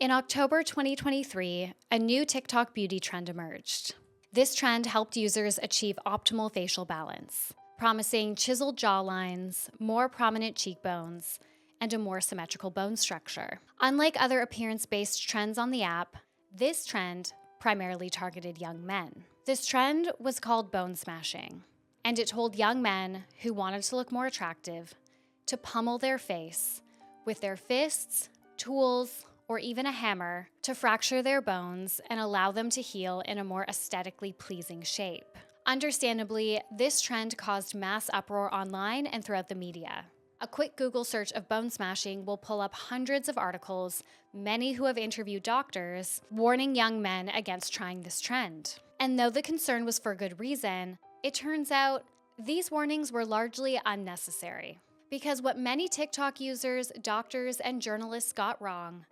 In October 2023, a new TikTok beauty trend emerged. This trend helped users achieve optimal facial balance, promising chiseled jawlines, more prominent cheekbones, and a more symmetrical bone structure. Unlike other appearance-based trends on the app, this trend primarily targeted young men. This trend was called bone smashing, and it told young men who wanted to look more attractive to pummel their face with their fists, tools, or even a hammer to fracture their bones and allow them to heal in a more aesthetically pleasing shape. Understandably, this trend caused mass uproar online and throughout the media. A quick Google search of bone smashing will pull up hundreds of articles, many who have interviewed doctors, warning young men against trying this trend. And though the concern was for good reason, it turns out these warnings were largely unnecessary. Because what many TikTok users, doctors, and journalists got wrong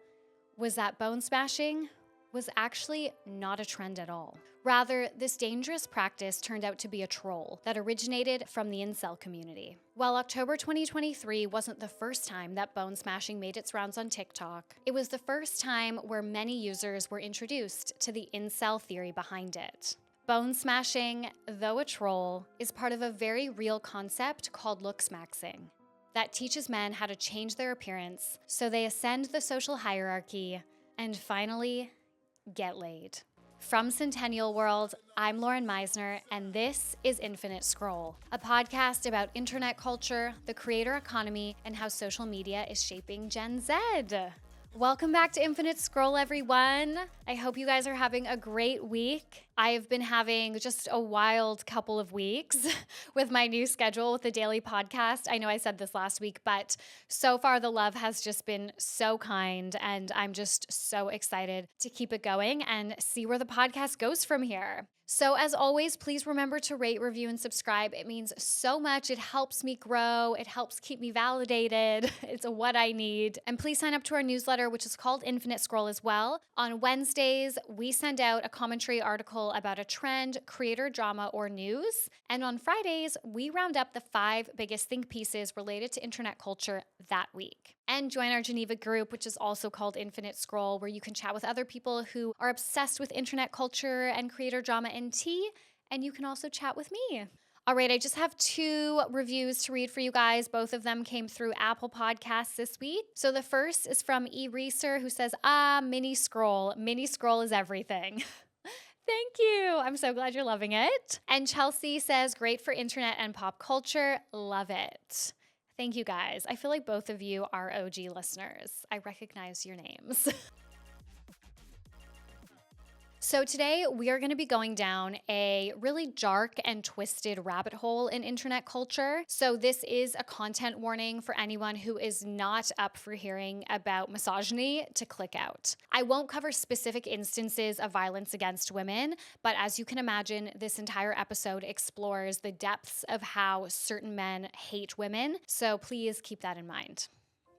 was that bone smashing was actually not a trend at all. Rather, this dangerous practice turned out to be a troll that originated from the incel community. While October 2023 wasn't the first time that bone smashing made its rounds on TikTok, it was the first time where many users were introduced to the incel theory behind it. Bone smashing, though a troll, is part of a very real concept called Looksmaxxing that teaches men how to change their appearance so they ascend the social hierarchy and finally get laid. From Centennial World, I'm Lauren Meisner, and this is Infinite Scroll, a podcast about internet culture, the creator economy, and how social media is shaping Gen Z. Welcome back to Infinite Scroll, everyone. I hope you guys are having a great week. I have been having just a wild couple of weeks with my new schedule with the daily podcast. I know I said this last week, but so far the love has just been so kind, and I'm just so excited to keep it going and see where the podcast goes from here. So as always, please remember to rate, review, and subscribe. It means so much. It helps me grow. It helps keep me validated. It's what I need. And please sign up to our newsletter, which is called Infinite Scroll as well. On Wednesdays, we send out a commentary article about a trend, creator drama, or news. And on Fridays, we round up the 5 biggest think pieces related to internet culture that week. And join our Geneva group, which is also called Infinite Scroll, where you can chat with other people who are obsessed with internet culture and creator drama and tea, and you can also chat with me. All right, I just have 2 reviews to read for you guys. Both of them came through Apple Podcasts this week. So the first is from eReeser, who says, mini scroll. Mini scroll is everything. Thank you. I'm so glad you're loving it. And Chelsea says, great for internet and pop culture. Love it. Thank you guys. I feel like both of you are OG listeners. I recognize your names. So today we are going to be going down a really dark and twisted rabbit hole in internet culture. So this is a content warning for anyone who is not up for hearing about misogyny to click out. I won't cover specific instances of violence against women, but as you can imagine, this entire episode explores the depths of how certain men hate women. So please keep that in mind.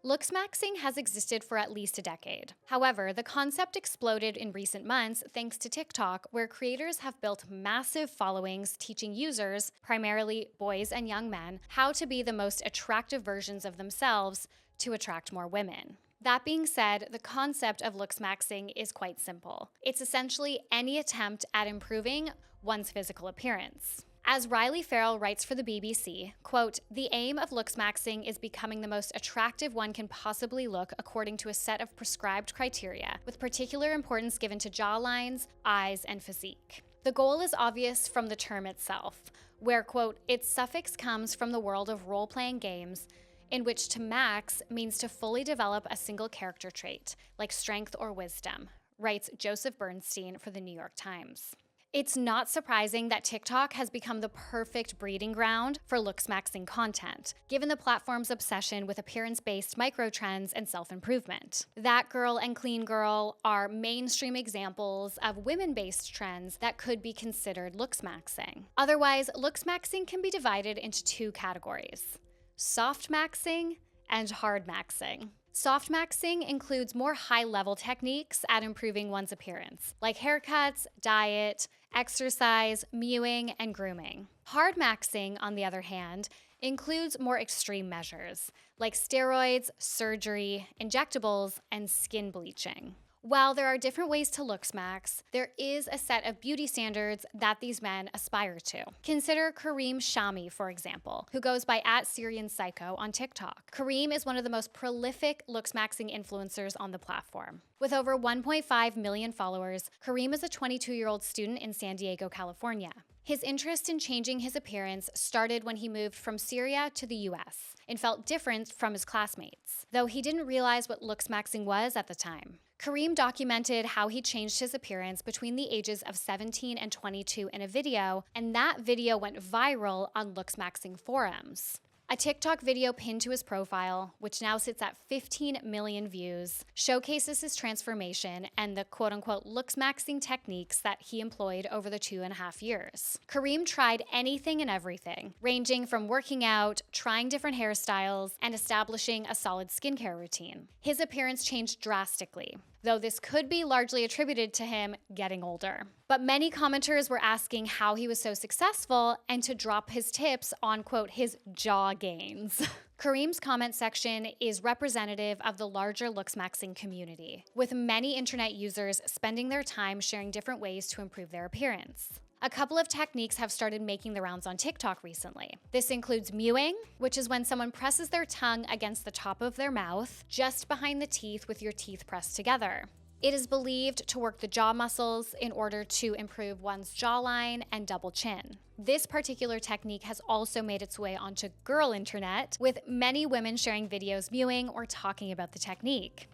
Looksmaxxing has existed for at least a decade. However, the concept exploded in recent months thanks to TikTok, where creators have built massive followings teaching users, primarily boys and young men, how to be the most attractive versions of themselves to attract more women. That being said, the concept of Looksmaxxing is quite simple. It's essentially any attempt at improving one's physical appearance. As Riley Farrell writes for the BBC, quote, the aim of Looksmaxxing is becoming the most attractive one can possibly look according to a set of prescribed criteria, with particular importance given to jawlines, eyes, and physique. The goal is obvious from the term itself, where, quote, its suffix comes from the world of role-playing games, in which to max means to fully develop a single character trait, like strength or wisdom, writes Joseph Bernstein for the New York Times. It's not surprising that TikTok has become the perfect breeding ground for Looksmaxxing content, given the platform's obsession with appearance-based micro-trends and self-improvement. That Girl and Clean Girl are mainstream examples of women-based trends that could be considered Looksmaxxing. Otherwise, Looksmaxxing can be divided into 2 categories: soft maxing and hard maxing. Soft maxing includes more high-level techniques at improving one's appearance, like haircuts, diet, exercise, mewing, and grooming. Hard maxing, on the other hand, includes more extreme measures, like steroids, surgery, injectables, and skin bleaching. While there are different ways to Looksmax, there is a set of beauty standards that these men aspire to. Consider Kareem Shami, for example, who goes by @SyrianPsycho on TikTok. Kareem is one of the most prolific Looksmaxxing influencers on the platform. With over 1.5 million followers, Kareem is a 22-year-old student in San Diego, California. His interest in changing his appearance started when he moved from Syria to the US and felt different from his classmates, though he didn't realize what Looksmaxxing was at the time. Kareem documented how he changed his appearance between the ages of 17 and 22 in a video, and that video went viral on Looksmaxxing forums. A TikTok video pinned to his profile, which now sits at 15 million views, showcases his transformation and the quote-unquote Looksmaxxing techniques that he employed over the 2.5 years. Kareem tried anything and everything, ranging from working out, trying different hairstyles, and establishing a solid skincare routine. His appearance changed drastically, though this could be largely attributed to him getting older. But many commenters were asking how he was so successful and to drop his tips on, quote, his jaw gains. Kareem's comment section is representative of the larger Looksmaxxing community, with many internet users spending their time sharing different ways to improve their appearance. A couple of techniques have started making the rounds on TikTok recently. This includes mewing, which is when someone presses their tongue against the top of their mouth, just behind the teeth with your teeth pressed together. It is believed to work the jaw muscles in order to improve one's jawline and double chin. This particular technique has also made its way onto girl internet, with many women sharing videos mewing or talking about the technique.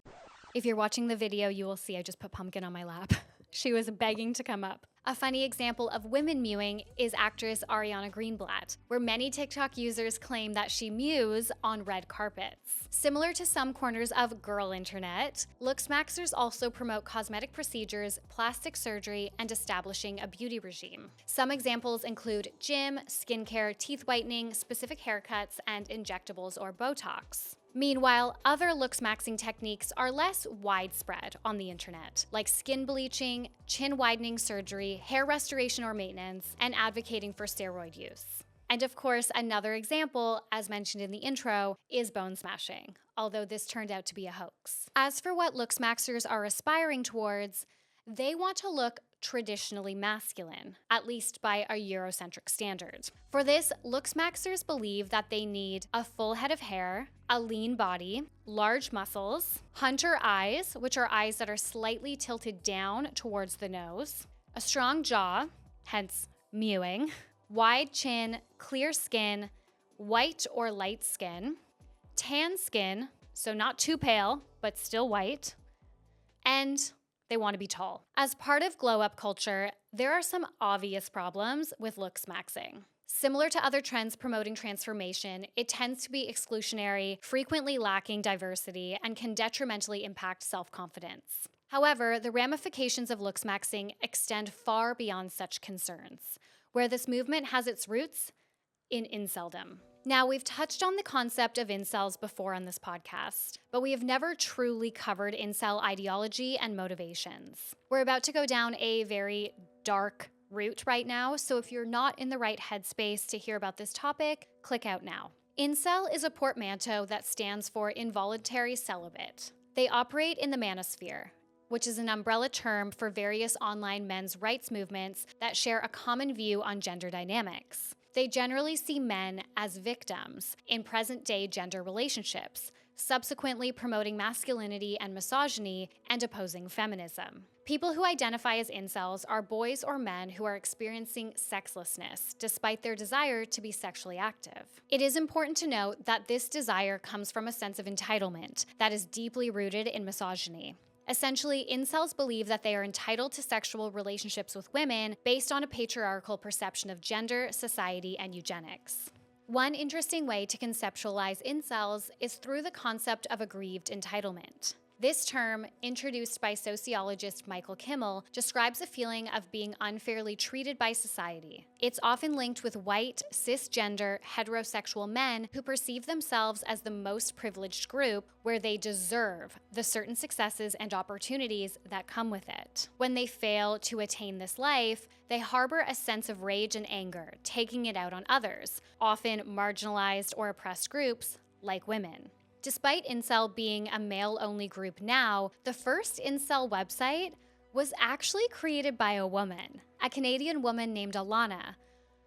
If you're watching the video, you will see I just put Pumpkin on my lap. She was begging to come up. A funny example of women mewing is actress Ariana Greenblatt, where many TikTok users claim that she mews on red carpets. Similar to some corners of girl internet, Looksmaxxers also promote cosmetic procedures, plastic surgery, and establishing a beauty regime. Some examples include gym, skincare, teeth whitening, specific haircuts, and injectables or Botox. Meanwhile, other Looksmaxxing techniques are less widespread on the internet, like skin bleaching, chin widening surgery, hair restoration or maintenance, and advocating for steroid use. And of course, another example, as mentioned in the intro, is bone smashing, although this turned out to be a hoax. As for what Looksmaxxers are aspiring towards, they want to look traditionally masculine, at least by a Eurocentric standard. For this, Looksmaxxers believe that they need a full head of hair, a lean body, large muscles, hunter eyes, which are eyes that are slightly tilted down towards the nose, a strong jaw, hence mewing, wide chin, clear skin, white or light skin, tan skin, so not too pale, but still white, and they want to be tall. As part of glow-up culture, there are some obvious problems with Looksmaxxing. Similar to other trends promoting transformation, it tends to be exclusionary, frequently lacking diversity, and can detrimentally impact self-confidence. However, the ramifications of Looksmaxxing extend far beyond such concerns, where this movement has its roots in inceldom. Now, we've touched on the concept of incels before on this podcast, but we have never truly covered incel ideology and motivations. We're about to go down a very dark route right now, so if you're not in the right headspace to hear about this topic, click out now. Incel is a portmanteau that stands for involuntary celibate. They operate in the manosphere, which is an umbrella term for various online men's rights movements that share a common view on gender dynamics. They generally see men as victims in present-day gender relationships, subsequently promoting masculinity and misogyny and opposing feminism. People who identify as incels are boys or men who are experiencing sexlessness, despite their desire to be sexually active. It is important to note that this desire comes from a sense of entitlement that is deeply rooted in misogyny. Essentially, incels believe that they are entitled to sexual relationships with women based on a patriarchal perception of gender, society, and eugenics. One interesting way to conceptualize incels is through the concept of aggrieved entitlement. This term, introduced by sociologist Michael Kimmel, describes a feeling of being unfairly treated by society. It's often linked with white, cisgender, heterosexual men who perceive themselves as the most privileged group, where they deserve the certain successes and opportunities that come with it. When they fail to attain this life, they harbor a sense of rage and anger, taking it out on others, often marginalized or oppressed groups like women. Despite incel being a male-only group now, the first incel website was actually created by a woman, a Canadian woman named Alana,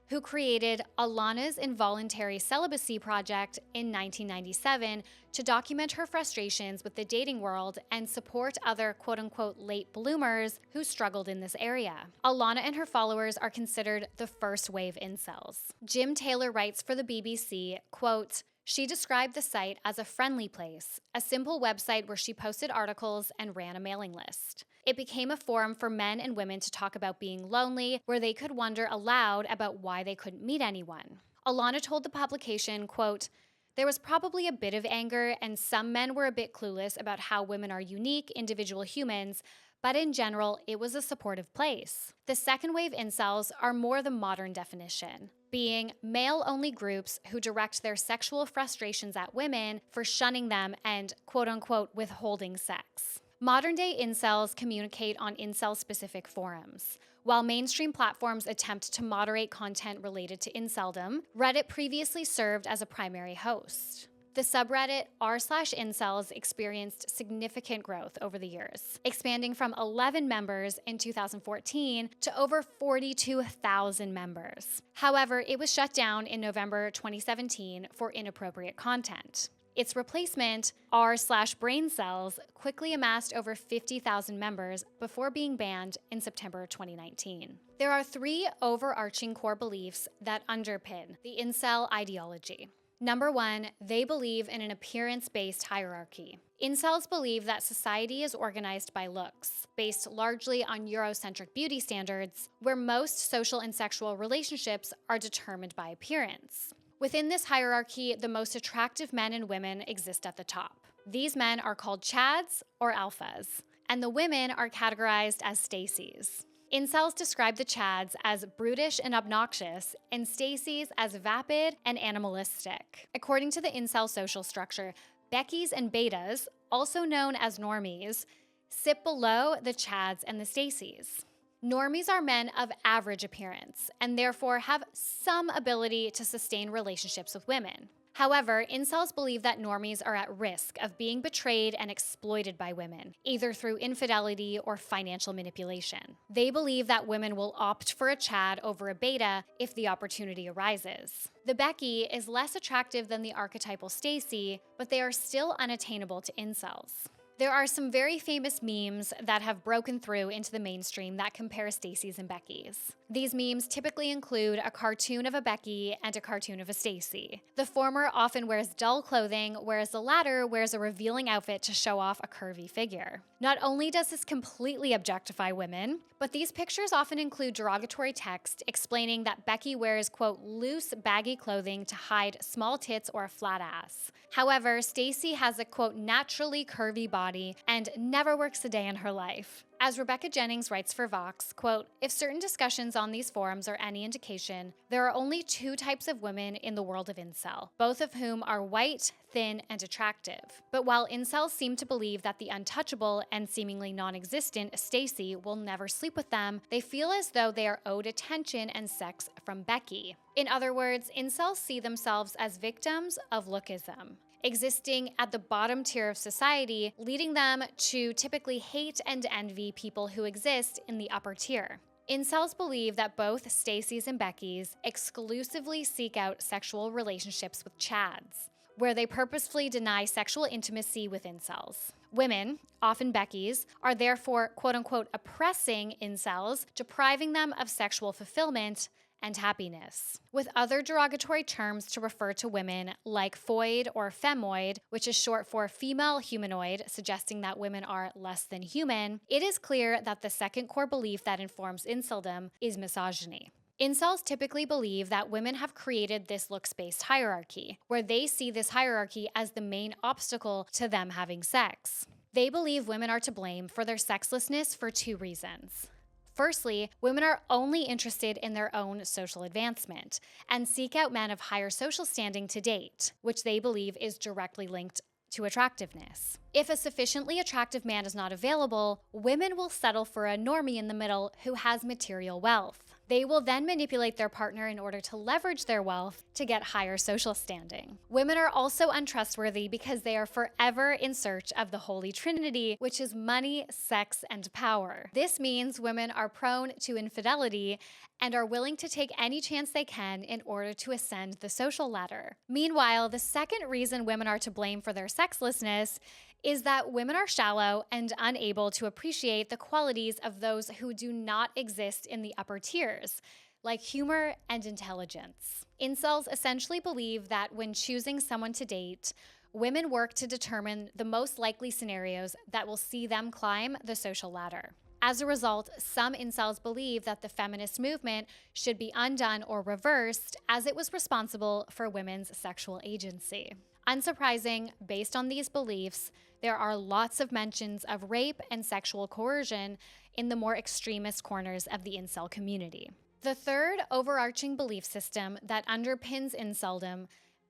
who created Alana's Involuntary Celibacy Project in 1997 to document her frustrations with the dating world and support other quote-unquote late bloomers who struggled in this area. Alana and her followers are considered the first wave incels. Jim Taylor writes for the BBC, quote, "She described the site as a friendly place, a simple website where she posted articles and ran a mailing list. It became a forum for men and women to talk about being lonely, where they could wonder aloud about why they couldn't meet anyone." Alana told the publication, quote, "There was probably a bit of anger, and some men were a bit clueless about how women are unique, individual humans, but in general, it was a supportive place." The second wave incels are more the modern definition, being male-only groups who direct their sexual frustrations at women for shunning them and quote-unquote withholding sex. Modern-day incels communicate on incel-specific forums. While mainstream platforms attempt to moderate content related to inceldom, Reddit previously served as a primary host. The subreddit r/incels experienced significant growth over the years, expanding from 11 members in 2014 to over 42,000 members. However, it was shut down in November 2017 for inappropriate content. Its replacement, r/braincells, quickly amassed over 50,000 members before being banned in September 2019. There are three overarching core beliefs that underpin the incel ideology. Number one, they believe in an appearance-based hierarchy. Incels believe that society is organized by looks, based largely on Eurocentric beauty standards, where most social and sexual relationships are determined by appearance. Within this hierarchy, the most attractive men and women exist at the top. These men are called Chads or Alphas, and the women are categorized as Stacys. Incels describe the Chads as brutish and obnoxious, and Stacys as vapid and animalistic. According to the incel social structure, Beckies and Betas, also known as normies, sit below the Chads and the Stacys. Normies are men of average appearance and therefore have some ability to sustain relationships with women. However, incels believe that normies are at risk of being betrayed and exploited by women, either through infidelity or financial manipulation. They believe that women will opt for a Chad over a Beta if the opportunity arises. The Becky is less attractive than the archetypal Stacy, but they are still unattainable to incels. There are some very famous memes that have broken through into the mainstream that compare Stacys and Beckys. These memes typically include a cartoon of a Becky and a cartoon of a Stacy. The former often wears dull clothing, whereas the latter wears a revealing outfit to show off a curvy figure. Not only does this completely objectify women, but these pictures often include derogatory text explaining that Becky wears, quote, loose, baggy clothing to hide small tits or a flat ass. However, Stacy has a, quote, naturally curvy body and never works a day in her life. As Rebecca Jennings writes for Vox, quote, if certain discussions on these forums are any indication, there are only two types of women in the world of incel, both of whom are white, thin, and attractive. But while incels seem to believe that the untouchable and seemingly non-existent Stacy will never sleep with them, they feel as though they are owed attention and sex from Becky. In other words, incels see themselves as victims of lookism, existing at the bottom tier of society, leading them to typically hate and envy people who exist in the upper tier. Incels believe that both Stacys and Beckys exclusively seek out sexual relationships with Chads, where they purposefully deny sexual intimacy with incels. Women, often Beckys, are therefore quote-unquote oppressing incels, depriving them of sexual fulfillment and happiness, with other derogatory terms to refer to women like foid or femoid, which is short for female humanoid, suggesting that women are less than human. It is clear that the second core belief that informs inceldom is misogyny. Incels typically believe that women have created this looks-based hierarchy, where they see this hierarchy as the main obstacle to them having sex. They believe women are to blame for their sexlessness for two reasons. Firstly, women are only interested in their own social advancement and seek out men of higher social standing to date, which they believe is directly linked to attractiveness. If a sufficiently attractive man is not available, women will settle for a normie in the middle who has material wealth. They will then manipulate their partner in order to leverage their wealth to get higher social standing. Women are also untrustworthy because they are forever in search of the Holy Trinity, which is money, sex, and power. This means women are prone to infidelity and are willing to take any chance they can in order to ascend the social ladder. Meanwhile, the second reason women are to blame for their sexlessness is that women are shallow and unable to appreciate the qualities of those who do not exist in the upper tiers, like humor and intelligence. Incels essentially believe that when choosing someone to date, women work to determine the most likely scenarios that will see them climb the social ladder. As a result, some incels believe that the feminist movement should be undone or reversed, as it was responsible for women's sexual agency. Unsurprising, based on these beliefs, there are lots of mentions of rape and sexual coercion in the more extremist corners of the incel community. The third overarching belief system that underpins inceldom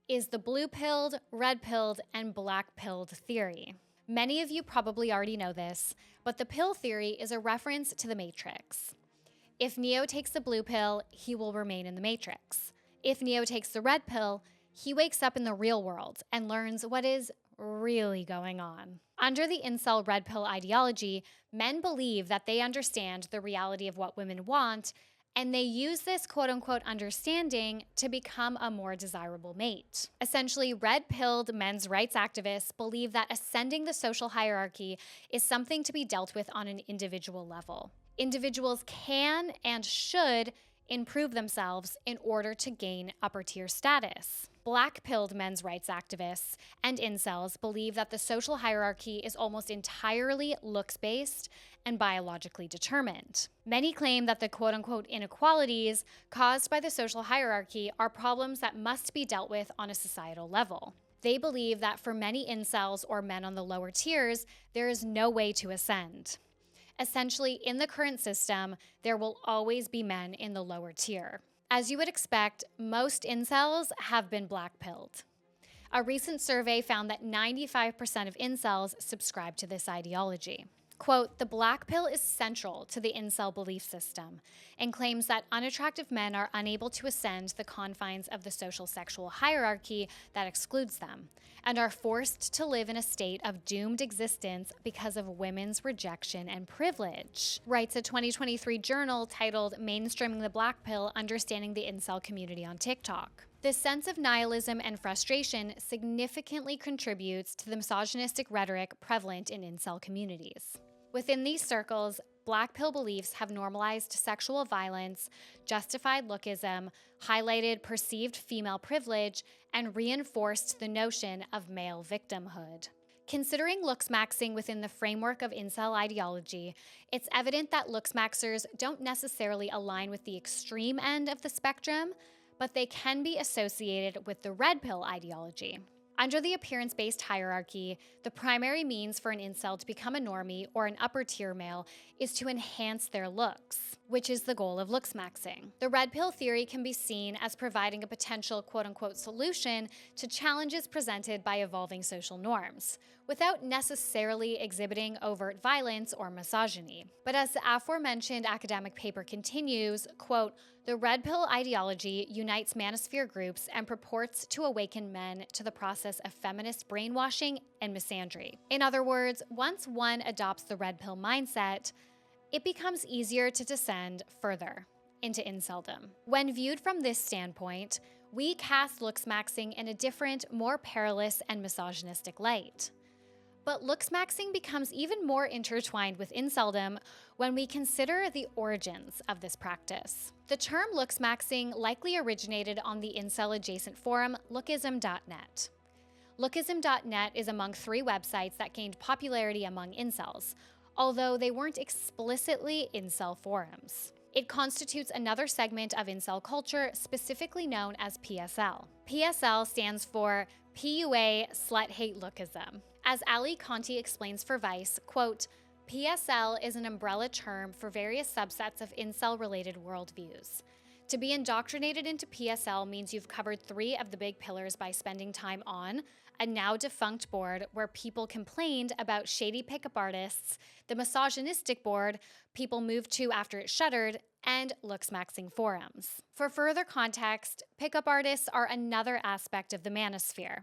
is the blue-pilled, red-pilled, and black-pilled theory. Many of you probably already know this, but the pill theory is a reference to the Matrix. If Neo takes the blue pill, he will remain in the Matrix. If Neo takes the red pill, he wakes up in the real world and learns what is really going on. Under the incel red pill ideology, men believe that they understand the reality of what women want, and they use this quote-unquote understanding to become a more desirable mate. Essentially, red-pilled men's rights activists believe that ascending the social hierarchy is something to be dealt with on an individual level. Individuals can and should improve themselves in order to gain upper-tier status. Black-pilled men's rights activists and incels believe that the social hierarchy is almost entirely looks-based and biologically determined. Many claim that the quote-unquote inequalities caused by the social hierarchy are problems that must be dealt with on a societal level. They believe that for many incels or men on the lower tiers, there is no way to ascend. Essentially, in the current system, there will always be men in the lower tier. As you would expect, most incels have been black-pilled. A recent survey found that 95% of incels subscribe to this ideology. Quote, the black pill is central to the incel belief system and claims that unattractive men are unable to ascend the confines of the social sexual hierarchy that excludes them and are forced to live in a state of doomed existence because of women's rejection and privilege, writes a 2023 journal titled Mainstreaming the Black Pill, Understanding the Incel Community on TikTok. This sense of nihilism and frustration significantly contributes to the misogynistic rhetoric prevalent in incel communities. Within these circles, black pill beliefs have normalized sexual violence, justified lookism, highlighted perceived female privilege, and reinforced the notion of male victimhood. Considering looksmaxxing within the framework of incel ideology, it's evident that looksmaxxers don't necessarily align with the extreme end of the spectrum, but they can be associated with the red pill ideology. Under the appearance-based hierarchy, the primary means for an incel to become a normie or an upper-tier male is to enhance their looks, which is the goal of looksmaxxing. The red pill theory can be seen as providing a potential quote-unquote solution to challenges presented by evolving social norms, without necessarily exhibiting overt violence or misogyny. But as the aforementioned academic paper continues, quote, the red pill ideology unites manosphere groups and purports to awaken men to the process of feminist brainwashing and misandry. In other words, once one adopts the red pill mindset, it becomes easier to descend further into inceldom. When viewed from this standpoint, we cast looksmaxxing in a different, more perilous and misogynistic light. But looksmaxxing becomes even more intertwined with inceldom when we consider the origins of this practice. The term looksmaxxing likely originated on the incel-adjacent forum lookism.net. Lookism.net is among 3 websites that gained popularity among incels, although they weren't explicitly incel forums. It constitutes another segment of incel culture, specifically known as PSL. PSL stands for PUA Slut Hate Lookism. As Ali Conti explains for Vice, quote, PSL is an umbrella term for various subsets of incel-related worldviews. To be indoctrinated into PSL means you've covered 3 of the big pillars by spending time on a now defunct board where people complained about shady pickup artists, the misogynistic board people moved to after it shuttered, and Looksmaxxing forums. For further context, pickup artists are another aspect of the manosphere.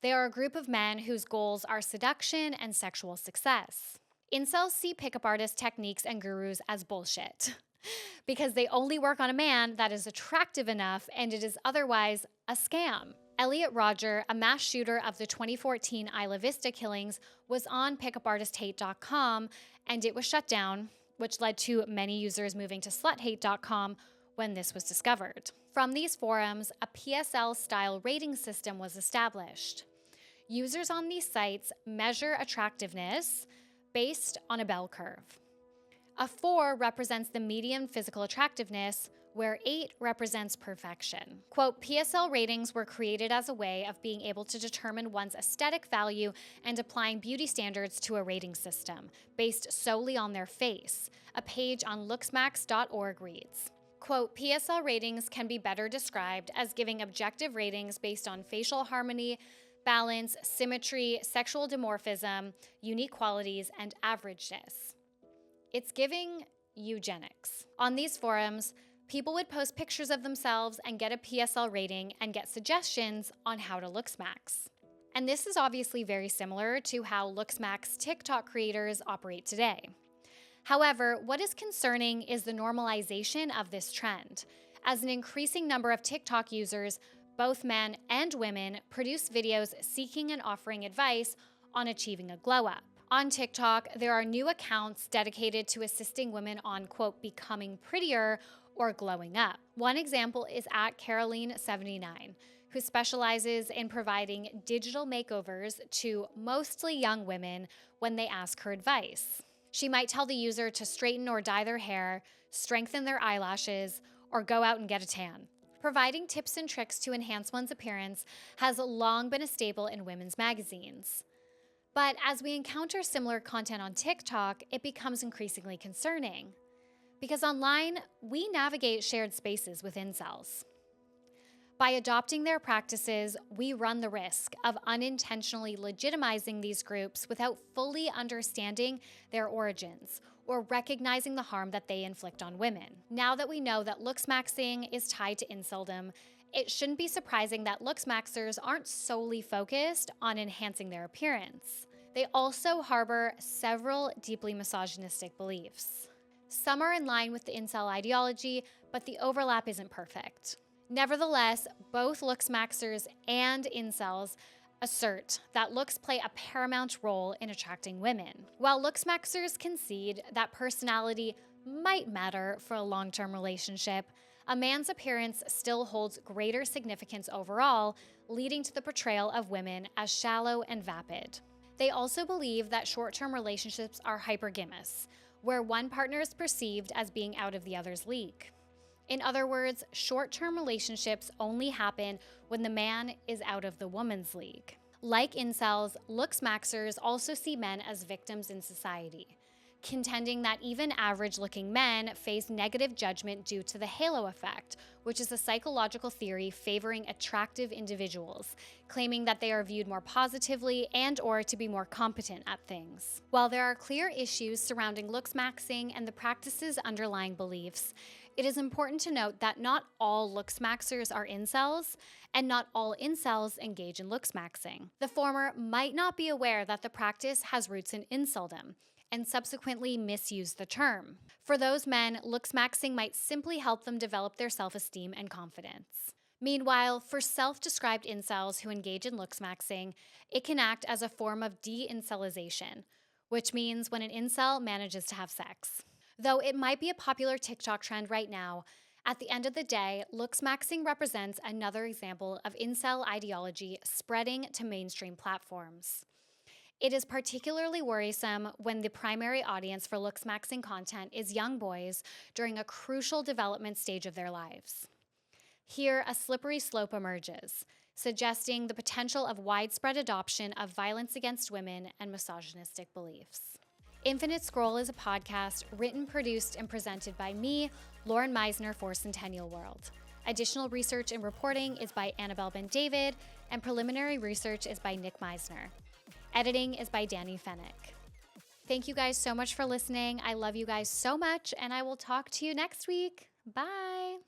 They are a group of men whose goals are seduction and sexual success. Incels see pickup artist techniques and gurus as bullshit because they only work on a man that is attractive enough and it is otherwise a scam. Elliot Rodger, a mass shooter of the 2014 Isla Vista killings, was on pickupartisthate.com and it was shut down, which led to many users moving to sluthate.com when this was discovered. From these forums, a PSL-style rating system was established. Users on these sites measure attractiveness based on a bell curve. A 4 represents the median physical attractiveness, where 8 represents perfection. Quote, PSL ratings were created as a way of being able to determine one's aesthetic value and applying beauty standards to a rating system, based solely on their face. A page on looksmax.org reads, quote, PSL ratings can be better described as giving objective ratings based on facial harmony, balance, symmetry, sexual dimorphism, unique qualities, and averageness. It's giving eugenics. On these forums, people would post pictures of themselves and get a PSL rating and get suggestions on how to Looksmax. And this is obviously very similar to how Looksmax TikTok creators operate today. However, what is concerning is the normalization of this trend, as an increasing number of TikTok users, both men and women, produce videos seeking and offering advice on achieving a glow-up. On TikTok, there are new accounts dedicated to assisting women on, quote, becoming prettier or glowing up. One example is at Caroline79, who specializes in providing digital makeovers to mostly young women when they ask her advice. She might tell the user to straighten or dye their hair, strengthen their eyelashes, or go out and get a tan. Providing tips and tricks to enhance one's appearance has long been a staple in women's magazines. But as we encounter similar content on TikTok, it becomes increasingly concerning. Because online, we navigate shared spaces with incels. By adopting their practices, we run the risk of unintentionally legitimizing these groups without fully understanding their origins or recognizing the harm that they inflict on women. Now that we know that Looksmaxxing is tied to inceldom, it shouldn't be surprising that Looksmaxxers aren't solely focused on enhancing their appearance. They also harbor several deeply misogynistic beliefs. Some are in line with the incel ideology, but the overlap isn't perfect. Nevertheless, both Looksmaxxers and incels assert that looks play a paramount role in attracting women. While Looksmaxxers concede that personality might matter for a long-term relationship, a man's appearance still holds greater significance overall, leading to the portrayal of women as shallow and vapid. They also believe that short-term relationships are hypergamous, where one partner is perceived as being out of the other's league. In other words, short-term relationships only happen when the man is out of the woman's league. Like incels, Looksmaxxers also see men as victims in society, contending that even average-looking men face negative judgment due to the halo effect, which is a psychological theory favoring attractive individuals, claiming that they are viewed more positively and/or to be more competent at things. While there are clear issues surrounding Looksmaxxing and the practice's underlying beliefs, it is important to note that not all Looksmaxxers are incels, and not all incels engage in Looksmaxxing. The former might not be aware that the practice has roots in inceldom, and subsequently misuse the term. For those men, Looksmaxxing might simply help them develop their self-esteem and confidence. Meanwhile, for self-described incels who engage in Looksmaxxing, it can act as a form of de-incelization, which means when an incel manages to have sex. Though it might be a popular TikTok trend right now, at the end of the day, Looksmaxxing represents another example of incel ideology spreading to mainstream platforms. It is particularly worrisome when the primary audience for Looksmaxxing content is young boys during a crucial development stage of their lives. Here, a slippery slope emerges, suggesting the potential of widespread adoption of violence against women and misogynistic beliefs. Infinite Scroll is a podcast written, produced, and presented by me, Lauren Meisner, for Centennial World. Additional research and reporting is by Annabelle Ben-David, and preliminary research is by Nick Meisner. Editing is by Danny Fennick. Thank you guys so much for listening. I love you guys so much, and I will talk to you next week. Bye.